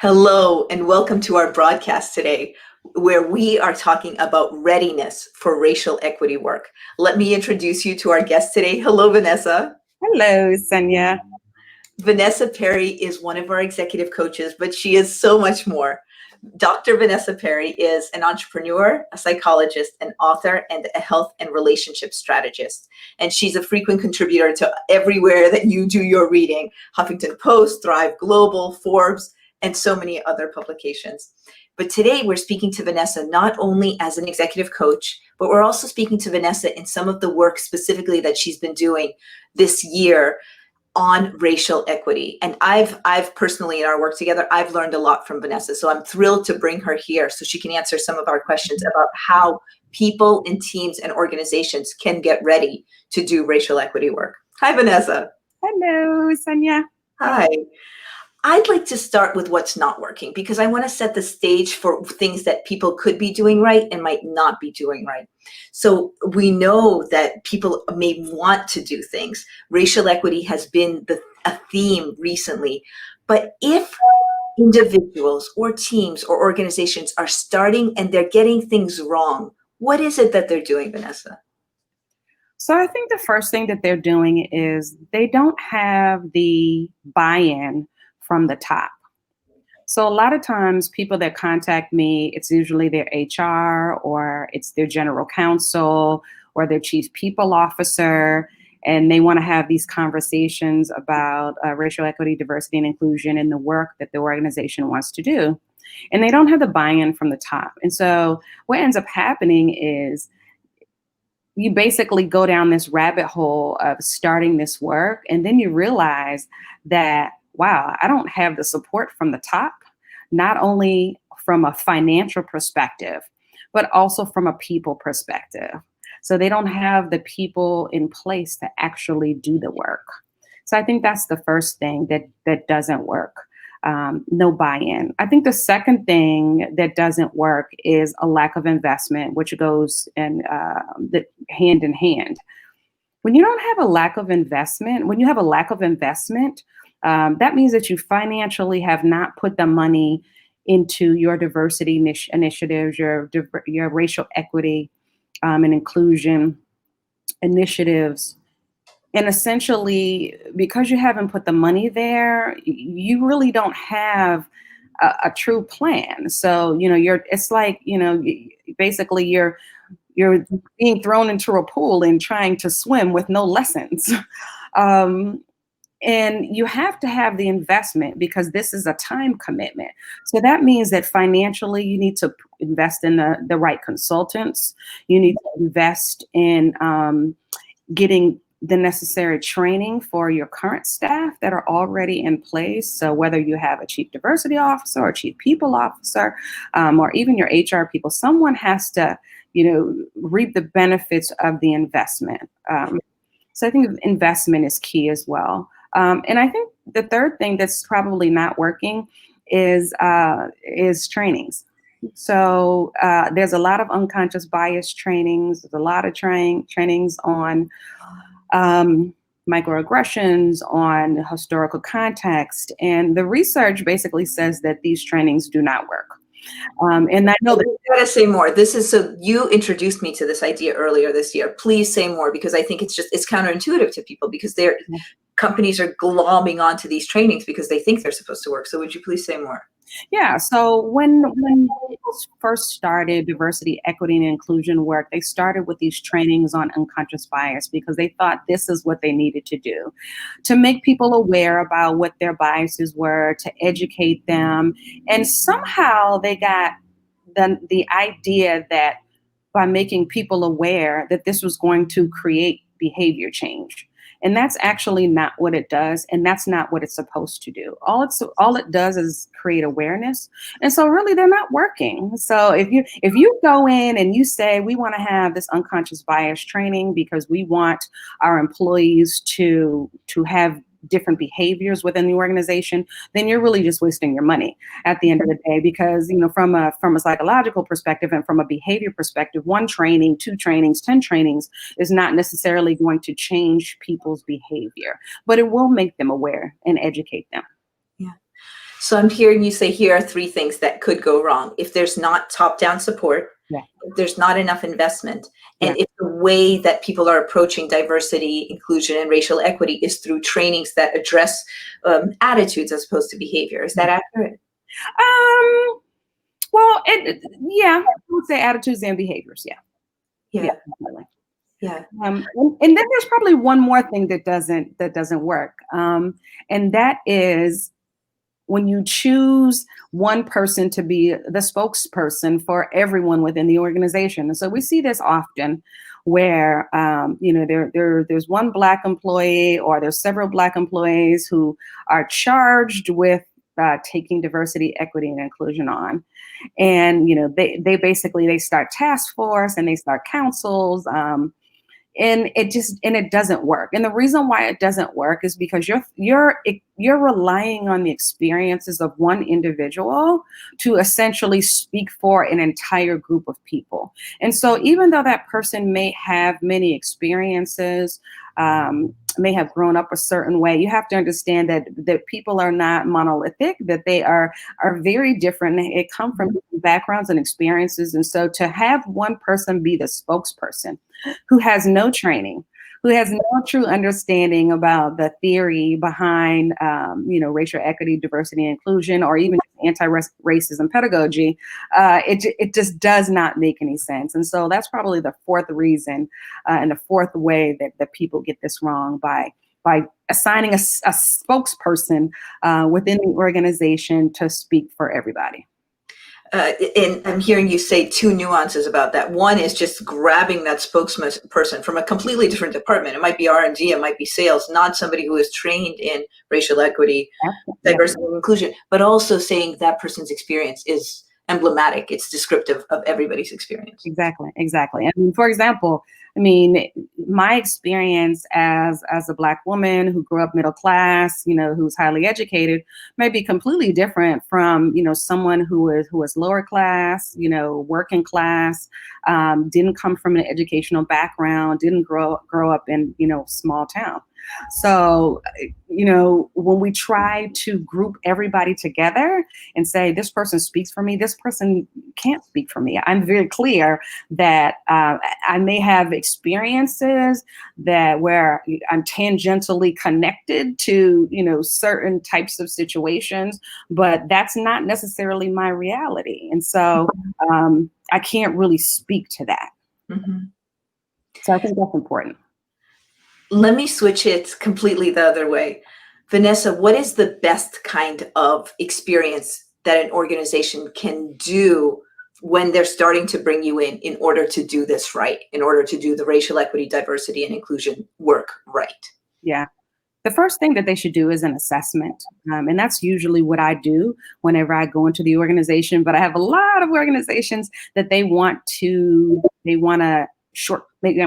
Hello, and welcome to our broadcast today, where we are talking about readiness for racial equity work. Let me introduce you to our guest today. Hello, Venessa. Hello, Sonia. Venessa Perry is one of our executive coaches, but she is so much more. Dr. Venessa Perry is an entrepreneur, a psychologist, an author, and a health and relationship strategist. And she's a frequent contributor to everywhere that you do your reading: Huffington Post, Thrive Global, Forbes, and so many other publications. But today we're speaking to Venessa not only as an executive coach, but we're also speaking to Venessa in some of the work specifically that she's been doing this year on racial equity. And I've personally, in our work together, I've learned a lot from Venessa. So I'm thrilled to bring her here so she can answer some of our questions about how people and teams and organizations can get ready to do racial equity work. Hi, Venessa. Hello, Sonia. Hi. I'd like to start with what's not working, because I want to set the stage for things that people could be doing right and might not be doing right. So we know that people may want to do things. Racial equity has been a theme recently. But if individuals or teams or organizations are starting and they're getting things wrong, what is it that they're doing, Venessa? So I think the first thing that they're doing is they don't have the buy-in from the top. So a lot of times people that contact me, it's usually their HR or it's their general counsel or their chief people officer, and they want to have these conversations about racial equity, diversity, and inclusion in the work that the organization wants to do. And they don't have the buy-in from the top. And so what ends up happening is you basically go down this rabbit hole of starting this work, and then you realize that, wow, I don't have the support from the top, not only from a financial perspective, but also from a people perspective. So they don't have the people in place to actually do the work. So I think that's the first thing that doesn't work. No buy-in. I think the second thing that doesn't work is a lack of investment, which goes hand in hand. When you don't have a lack of investment, that means that you financially have not put the money into your diversity initiatives, your racial equity and inclusion initiatives. And essentially, because you haven't put the money there, you really don't have a true plan. So, it's like, basically you're being thrown into a pool and trying to swim with no lessons. And you have to have the investment because this is a time commitment. So that means that financially you need to invest in the right consultants. You need to invest in getting the necessary training for your current staff that are already in place. So whether you have a chief diversity officer or chief people officer, or even your HR people, someone has to, reap the benefits of the investment. So I think investment is key as well. And I think the third thing that's probably not working is trainings. So there's a lot of unconscious bias trainings. There's a lot of trainings on microaggressions, on historical context. And the research basically says that these trainings do not work. And I know that you gotta say more. So you introduced me to this idea earlier this year. Please say more, because I think it's counterintuitive to people, because companies are glomming onto these trainings because they think they're supposed to work. So would you please say more? Yeah. So when people first started diversity, equity, and inclusion work, they started with these trainings on unconscious bias because they thought this is what they needed to do to make people aware about what their biases were, to educate them. And somehow they got the idea that by making people aware that this was going to create behavior change. And that's actually not what it does. And that's not what it's supposed to do. All it does is create awareness. And so really they're not working. So if you go in and you say, we want to have this unconscious bias training because we want our employees to have different behaviors within the organization, then you're really just wasting your money at the end of the day. Because, from a psychological perspective and from a behavior perspective, 1 training, 2 trainings, 10 trainings is not necessarily going to change people's behavior, but it will make them aware and educate them. Yeah. So I'm hearing you say here are three things that could go wrong. If there's not top-down support, Yeah. if there's not enough investment, and Yeah. if the way that people are approaching diversity, inclusion, and racial equity is through trainings that address attitudes as opposed to behavior. Is that accurate? Well, yeah, I would say attitudes and behaviors. Yeah. Yeah, Yeah. definitely. Yeah. And then there's probably one more thing that doesn't work. And that is when you choose one person to be the spokesperson for everyone within the organization. And so we see this often where, there's one Black employee or there's several Black employees who are charged with taking diversity, equity, and inclusion on. And, they basically, they start task force and they start councils. And it doesn't work. And the reason why it doesn't work is because you're relying on the experiences of one individual to essentially speak for an entire group of people. And so even though that person may have many experiences, may have grown up a certain way, you have to understand that people are not monolithic, that they are very different. They come from different backgrounds and experiences. And so to have one person be the spokesperson who has no training, who has no true understanding about the theory behind, racial equity, diversity, and inclusion, or even anti-racism pedagogy, it just does not make any sense. And so that's probably the fourth reason and the fourth way that people get this wrong by assigning a spokesperson within the organization to speak for everybody. And I'm hearing you say two nuances about that. One is just grabbing that spokesperson from a completely different department. It might be R&D, it might be sales, not somebody who is trained in racial equity, diversity, and inclusion, but also saying that person's experience is emblematic. It's descriptive of everybody's experience. Exactly. I mean, for example, my experience as a Black woman who grew up middle class, who's highly educated, may be completely different from, someone who was lower class, working class, didn't come from an educational background, didn't grow up in, small town. So, when we try to group everybody together and say, this person speaks for me, this person can't speak for me. I'm very clear that I may have experiences where I'm tangentially connected to, certain types of situations, but that's not necessarily my reality. And so I can't really speak to that. Mm-hmm. So I think that's important. Let me switch it completely the other way. Venessa, what is the best kind of experience that an organization can do when they're starting to bring you in order to do this right, in order to do the racial equity, diversity, and inclusion work right? Yeah. The first thing that they should do is an assessment. And that's usually what I do whenever I go into the organization. But I have a lot of organizations that they want to make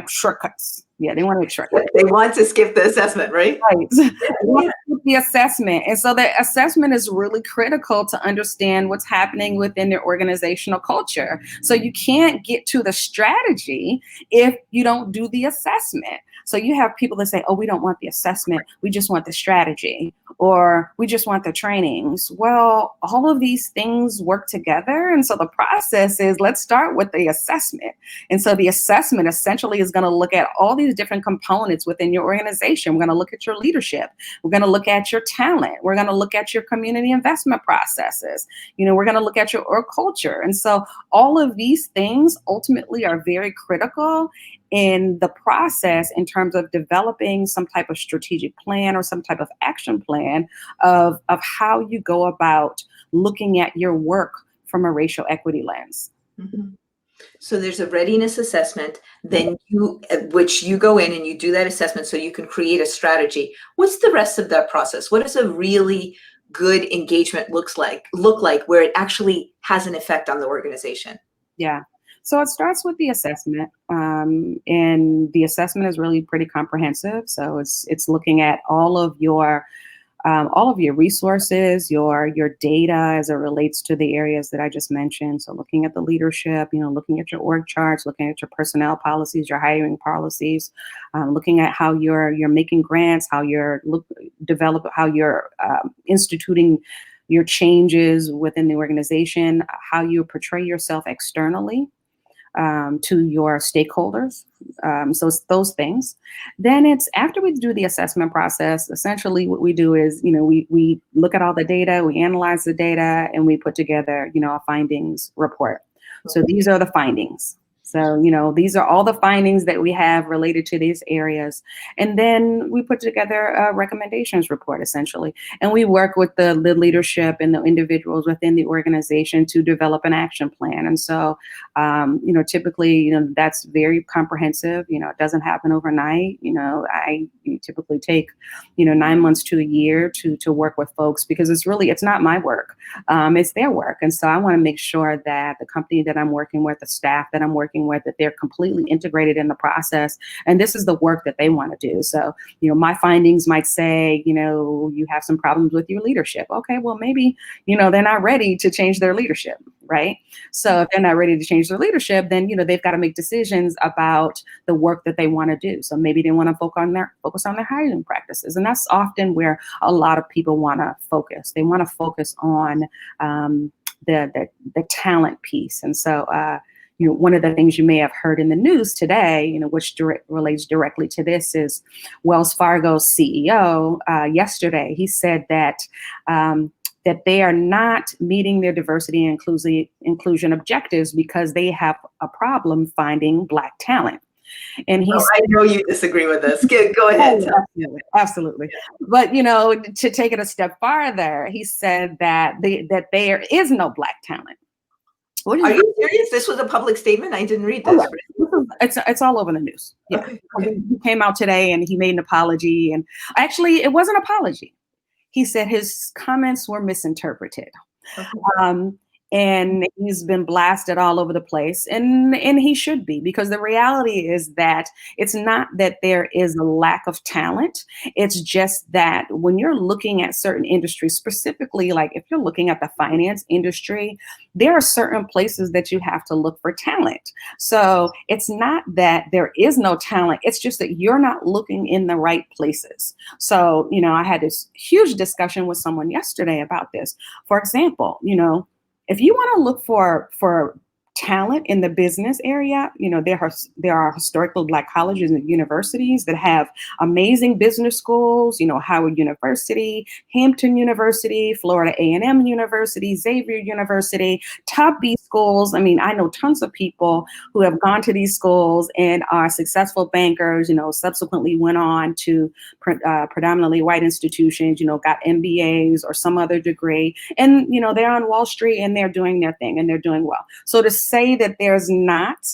shortcuts. Yeah, they want to make shortcuts. They want to skip the assessment, right? Right. They want to skip the assessment. And so the assessment is really critical to understand what's happening within their organizational culture. So you can't get to the strategy if you don't do the assessment. So you have people that say, oh, we don't want the assessment. We just want the strategy, or we just want the trainings. Well, all of these things work together. And so the process is, let's start with the assessment. And so the assessment essentially is going to look at all these different components within your organization. We're going to look at your leadership. We're going to look at your talent. We're going to look at your community investment processes. We're going to look at your org culture. And so all of these things ultimately are very critical in the process in terms of developing some type of strategic plan or some type of action plan of how you go about looking at your work from a racial equity lens. Mm-hmm. So there's a readiness assessment, then which you go in and you do that assessment so you can create a strategy. What's the rest of that process? What does a really good engagement look like where it actually has an effect on the organization? Yeah. So it starts with the assessment, and the assessment is really pretty comprehensive. So it's looking at all of your resources, your data as it relates to the areas that I just mentioned. So looking at the leadership, looking at your org charts, looking at your personnel policies, your hiring policies, looking at how you're making grants, how you're instituting your changes within the organization, how you portray yourself externally to your stakeholders. So it's those things. Then it's after we do the assessment process, essentially what we do is, we look at all the data, we analyze the data, and we put together, a findings report. So these are the findings. So, these are all the findings that we have related to these areas. And then we put together a recommendations report, essentially. And we work with the leadership and the individuals within the organization to develop an action plan. And so, typically, that's very comprehensive. It doesn't happen overnight. I typically take, 9 months to a year to work with folks, because it's not my work. It's their work. And so I want to make sure that the company that I'm working with, the staff that I'm working with, that they're completely integrated in the process. And this is the work that they want to do. So, my findings might say, you have some problems with your leadership. Okay, well, maybe, they're not ready to change their leadership, right? So if they're not ready to change their leadership, then, they've got to make decisions about the work that they want to do. So maybe they want to focus on their hiring practices. And that's often where a lot of people want to focus. They want to focus on the talent piece. And so, one of the things you may have heard in the news today, which relates directly to this, is Wells Fargo's CEO yesterday. He said that they are not meeting their diversity and inclusion objectives because they have a problem finding Black talent. And I know you disagree with this. Go ahead. Absolutely. But, to take it a step farther, he said that there is no Black talent. Are you serious? This was a public statement? I didn't read this. Oh, yeah. It's all over the news. Yeah. Okay. He came out today and he made an apology. And actually, it wasn't an apology. He said his comments were misinterpreted. Okay. And he's been blasted all over the place, and he should be, because the reality is that it's not that there is a lack of talent. It's just that when you're looking at certain industries, specifically, like if you're looking at the finance industry, there are certain places that you have to look for talent. So it's not that there is no talent. It's just that you're not looking in the right places. So, I had this huge discussion with someone yesterday about this. For example, if you want to look for talent in the business area, there are historically Black colleges and universities that have amazing business schools, Howard University, Hampton University, Florida A&M University, Xavier University, top B schools. I mean, I know tons of people who have gone to these schools and are successful bankers, subsequently went on to predominantly white institutions, got MBAs or some other degree. And, they're on Wall Street and they're doing their thing and they're doing well. So to say that there's not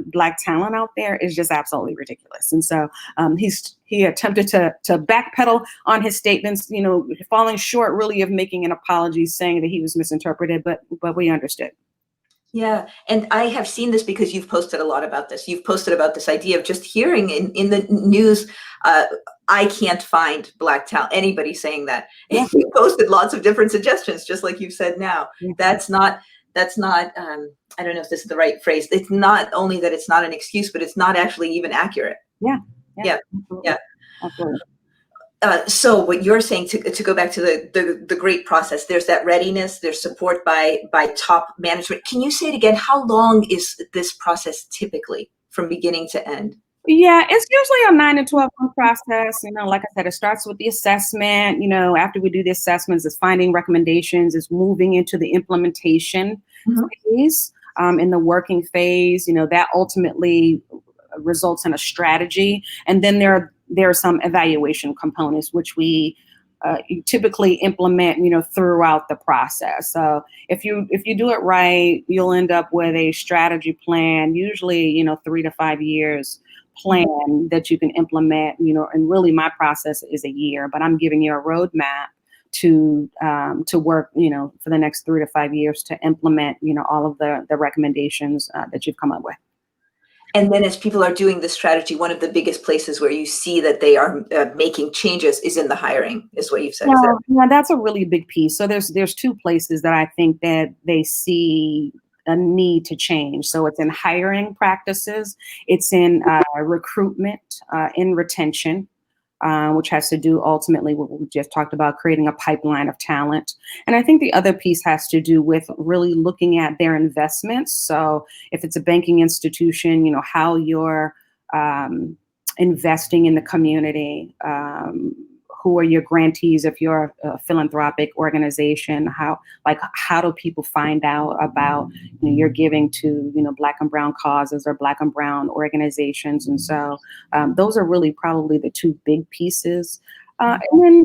Black talent out there is just absolutely ridiculous. And so he attempted to backpedal on his statements, falling short really of making an apology, saying that he was misinterpreted, but we understood. Yeah. And I have seen this because you've posted a lot about this. You've posted about this idea of just hearing in the news, I can't find Black talent, anybody saying that. Yeah. And you posted lots of different suggestions, just like you've said now. Yeah. That's not, I don't know if this is the right phrase. It's not only that it's not an excuse, but it's not actually even accurate. Yeah. Yeah. Absolutely. So what you're saying, to go back to the great process, there's that readiness, there's support by top management. Can you say it again? How long is this process typically from beginning to end? Yeah, it's usually a 9 to 12 month process. Like I said, it starts with the assessment. After we do the assessments, it's finding recommendations, it's moving into the implementation phase, in the working phase. That ultimately results in a strategy. And then there are some evaluation components, which we typically implement, throughout the process. So if you do it right, you'll end up with a strategy plan, usually, 3 to 5 years plan that you can implement, and really my process is a year, but I'm giving you a roadmap to work, for the next 3 to 5 years to implement, all of the recommendations that you've come up with. And then as people are doing this strategy, one of the biggest places where you see that they are making changes is in the hiring, is what you've said. Yeah, that's a really big piece. So there's two places that I think that they see a need to change. So it's in hiring practices, it's in recruitment, in retention. which has to do ultimately what we just talked about, creating a pipeline of talent. And I think the other piece has to do with really looking at their investments. So if it's a banking institution, how you're investing in the community, who are your grantees if you're a philanthropic organization, how do people find out about you're giving to Black and brown causes or Black and brown organizations. And so those are really probably the two big pieces. And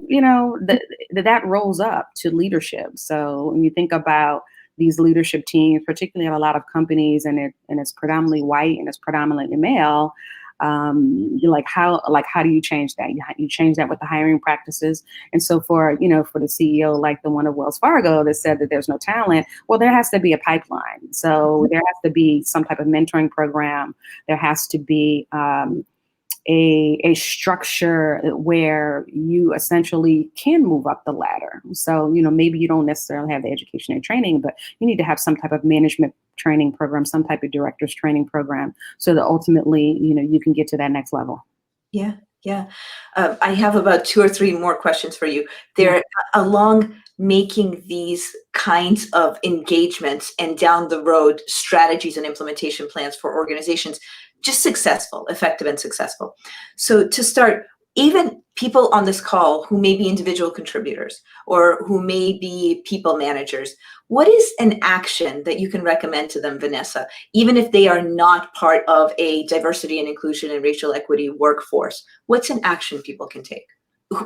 then that rolls up to leadership. So when you think about these leadership teams, particularly at a lot of companies, and it's predominantly white and it's predominantly male, how do you change that? You change that with the hiring practices. And so for the CEO, like the one of Wells Fargo that said that there's no talent, well, there has to be a pipeline. So there has to be some type of mentoring program. There has to be a structure where you essentially can move up the ladder. So, maybe you don't necessarily have the education and training, but you need to have some type of management training program, some type of director's training program, so that ultimately, you can get to that next level. Yeah. Yeah. I have about 2 or 3 more questions for you. They're along making these kinds of engagements and down the road strategies and implementation plans for organizations just successful, effective and successful. So to start, even people on this call who may be individual contributors or who may be people managers, what is an action that you can recommend to them, Venessa, even if they are not part of a diversity and inclusion and racial equity workforce? What's an action people can take?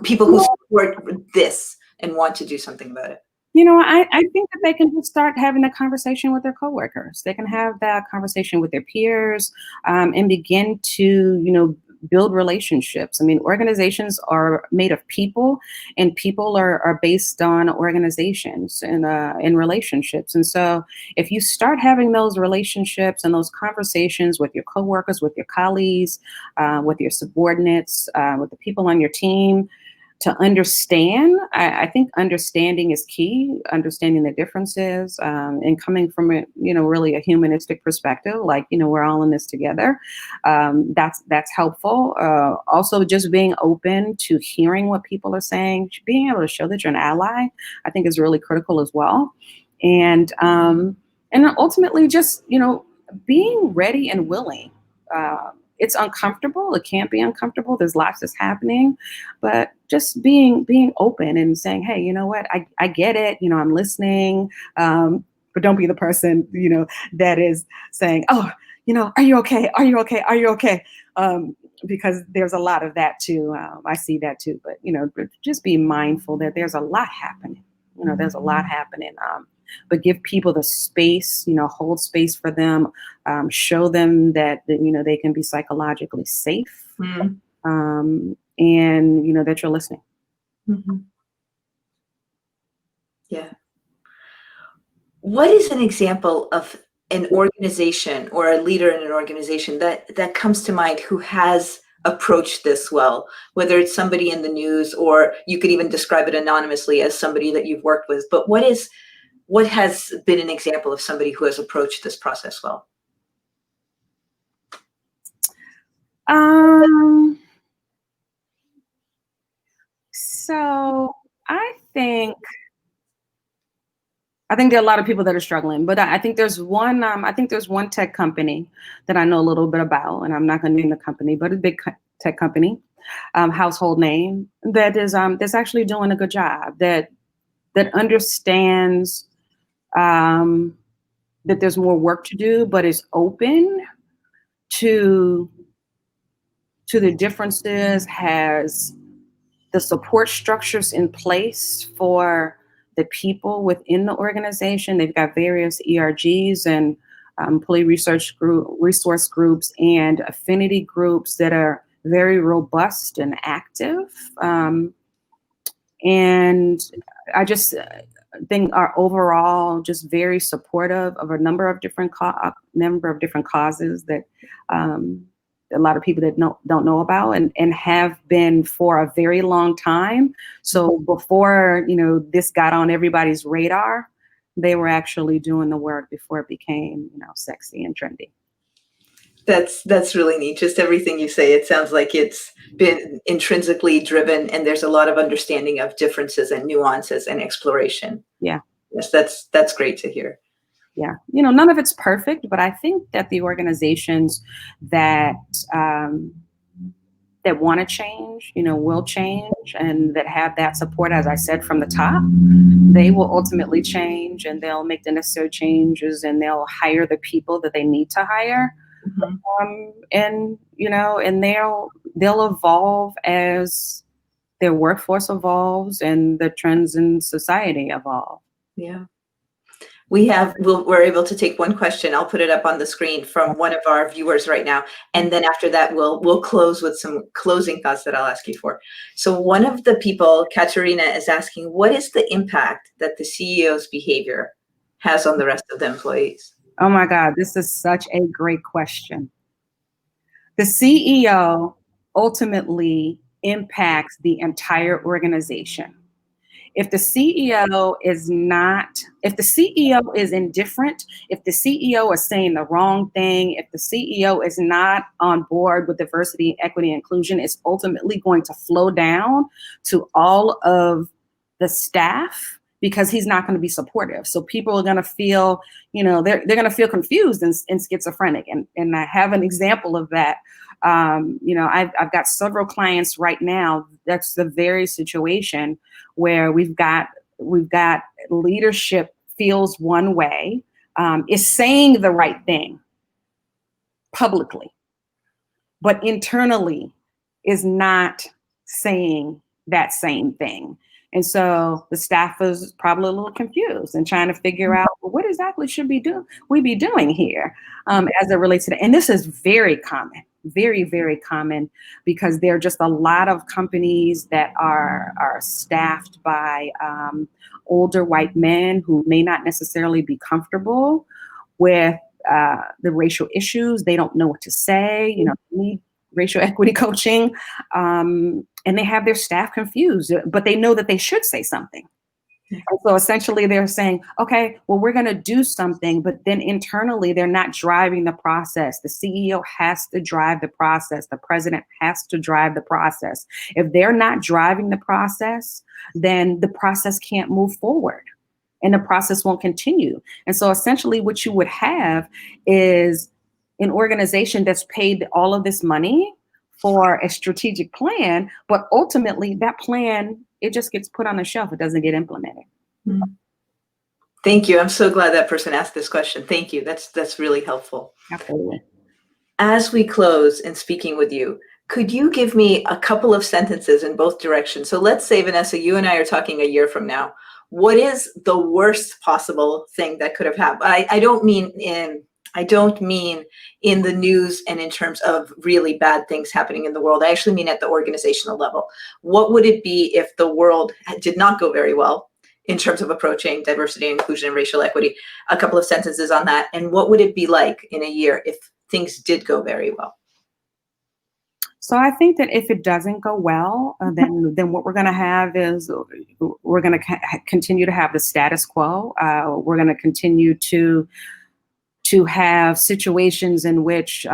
People who support this and want to do something about it. I think that they can just start having a conversation with their coworkers. They can have that conversation with their peers and begin to, build relationships. I mean, organizations are made of people, and people are based on organizations and relationships. And so if you start having those relationships and those conversations with your coworkers, with your colleagues, with your subordinates, with the people on your team, to understand, I think understanding is key, understanding the differences and coming from really a humanistic perspective, like, we're all in this together. That's helpful. Also, just being open to hearing what people are saying, being able to show that you're an ally, I think is really critical as well. And ultimately just, being ready and willing. It's uncomfortable. It can't be uncomfortable. There's lots that's happening, but just being open and saying, hey, you know what? I get it. I'm listening. But don't be the person, that is saying, oh, are you okay? Are you okay? Are you okay? Because there's a lot of that too. I see that too. But, just be mindful that there's a lot happening. There's a lot happening. But give people the space, hold space for them, show them that they can be psychologically safe, and, that you're listening. Mm-hmm. Yeah. What is an example of an organization or a leader in an organization that comes to mind who has approached this well, whether it's somebody in the news or you could even describe it anonymously as somebody that you've worked with, but what has been an example of somebody who has approached this process well? So I think there are a lot of people that are struggling, but I think there's one. I think there's one tech company that I know a little bit about, and I'm not going to name the company, but a big tech company, household name that is that's actually doing a good job. That understands that there's more work to do, but is open to the differences, has the support structures in place for the people within the organization. They've got various ERGs and employee resource groups and affinity groups that are very robust and active. And I just think are overall just very supportive of a number of different causes that a lot of people that don't know about and have been for a very long time. So before, this got on everybody's radar, they were actually doing the work before it became, sexy and trendy. That's really neat. Just everything you say, it sounds like it's been intrinsically driven, and there's a lot of understanding of differences and nuances and exploration. Yeah. Yes, that's great to hear. Yeah. None of it's perfect, but I think that the organizations that um, that want to change, will change, and that have that support, as I said, from the top, they will ultimately change, and they'll make the necessary changes, and they'll hire the people that they need to hire. Mhm. And they'll evolve as their workforce evolves and the trends in society evolve. Yeah. We're able to take one question. I'll put it up on the screen from one of our viewers right now. And then after that, we'll close with some closing thoughts that I'll ask you for. So one of the people, Katerina, is asking, what is the impact that the CEO's behavior has on the rest of the employees? Oh my God, this is such a great question. The CEO ultimately impacts the entire organization. If the CEO is indifferent, if the CEO is saying the wrong thing, if the CEO is not on board with diversity, equity, and inclusion, it's ultimately going to flow down to all of the staff, because he's not going to be supportive. So people are going to feel, they're going to feel confused and schizophrenic. And I have an example of that. I've got several clients right now. That's the very situation where we've got leadership feels one way, is saying the right thing publicly, but internally is not saying that same thing. And so the staff is probably a little confused and trying to figure out, well, what exactly should we be doing here, as it relates to that. And this is very common, very, very common, because there are just a lot of companies that are staffed by older white men who may not necessarily be comfortable with the racial issues. They don't know what to say, need racial equity coaching, and they have their staff confused, but they know that they should say something. And so essentially they're saying, okay, well, we're going to do something, but then internally they're not driving the process. The CEO has to drive the process. The president has to drive the process. If they're not driving the process, then the process can't move forward and the process won't continue. And so essentially what you would have is an organization that's paid all of this money for a strategic plan, but ultimately that plan, it just gets put on the shelf. It doesn't get implemented. Mm-hmm. Thank you. I'm so glad that person asked this question. Thank you. That's really helpful. Absolutely. As we close in speaking with you, could you give me a couple of sentences in both directions? So let's say, Venessa, you and I are talking a year from now. What is the worst possible thing that could have happened? I don't mean in the news and in terms of really bad things happening in the world. I actually mean at the organizational level. What would it be if the world did not go very well in terms of approaching diversity, inclusion, and racial equity? A couple of sentences on that. And what would it be like in a year if things did go very well? So I think that if it doesn't go well, then what we're going to have is we're going to continue to have the status quo. We're going to continue to have situations in which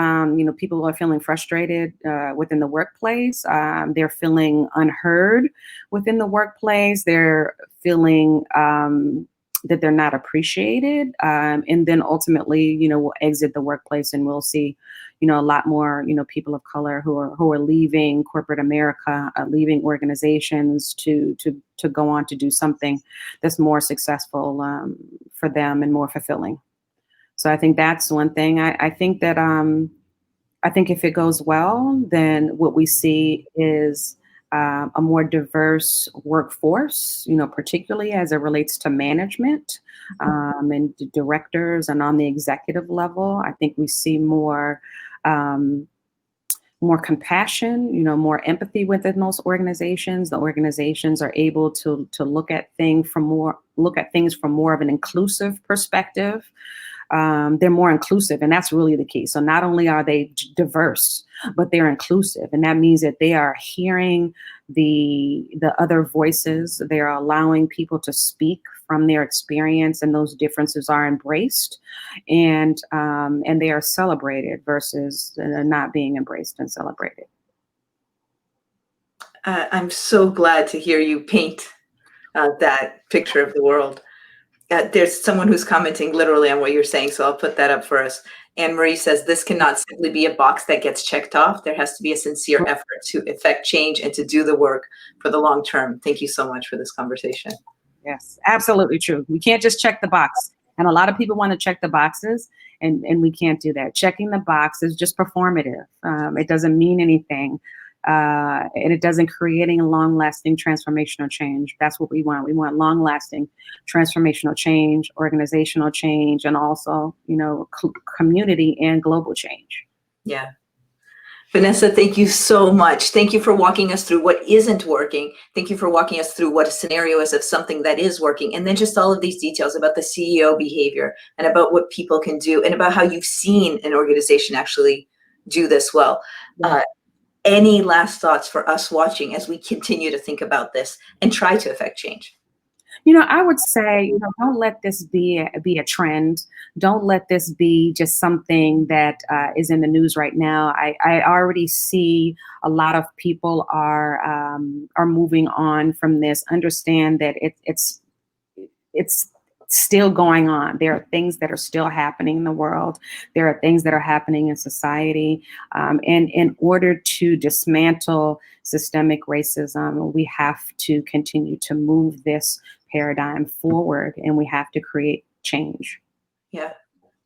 people are feeling frustrated within the workplace. They're feeling unheard within the workplace. They're feeling that they're not appreciated, and then ultimately, we'll exit the workplace and we'll see, a lot more, people of color who are leaving corporate America, leaving organizations to go on to do something that's more successful for them and more fulfilling. So I think that's one thing. I think that I think if it goes well, then what we see is a more diverse workforce, particularly as it relates to management and directors and on the executive level. I think we see more compassion, more empathy within those organizations. The organizations are able to look at things from more of an inclusive perspective. they're more inclusive, and that's really the key. So not only are they diverse, but they're inclusive, and that means that they are hearing the other voices. They are allowing people to speak from their experience, and those differences are embraced, and they are celebrated versus not being embraced and celebrated. I'm so glad to hear you paint that picture of the world. There's someone who's commenting literally on what you're saying, so I'll put that up for us. Anne Marie says, this cannot simply be a box that gets checked off. There has to be a sincere effort to effect change and to do the work for the long term. Thank you so much for this conversation. Yes, absolutely true. We can't just check the box. And a lot of people want to check the boxes, and we can't do that. Checking the box is just performative. It doesn't mean anything. And it doesn't create any long-lasting transformational change. That's what we want. We want long-lasting transformational change, organizational change, and also, community and global change. Yeah. Venessa, thank you so much. Thank you for walking us through what isn't working. Thank you for walking us through what a scenario is of something that is working. And then just all of these details about the CEO behavior and about what people can do and about how you've seen an organization actually do this well. Yeah. Any last thoughts for us watching as we continue to think about this and try to affect change? I would say, don't let this be a trend. Don't let this be just something that is in the news right now. I already see a lot of people are moving on from this. Understand that it's still going on. There are things that are still happening in the world. There are things that are happening in society. And in order to dismantle systemic racism, we have to continue to move this paradigm forward, and we have to create change. Yeah.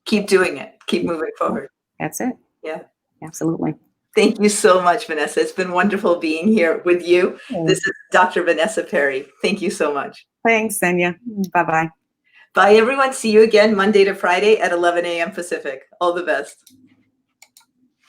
Keep doing it. Keep moving forward. That's it. Yeah. Absolutely. Thank you so much, Venessa. It's been wonderful being here with you. This is Dr. Venessa Perry. Thank you so much. Thanks, Senya. Bye-bye. Bye, everyone. See you again Monday to Friday at 11 a.m. Pacific. All the best.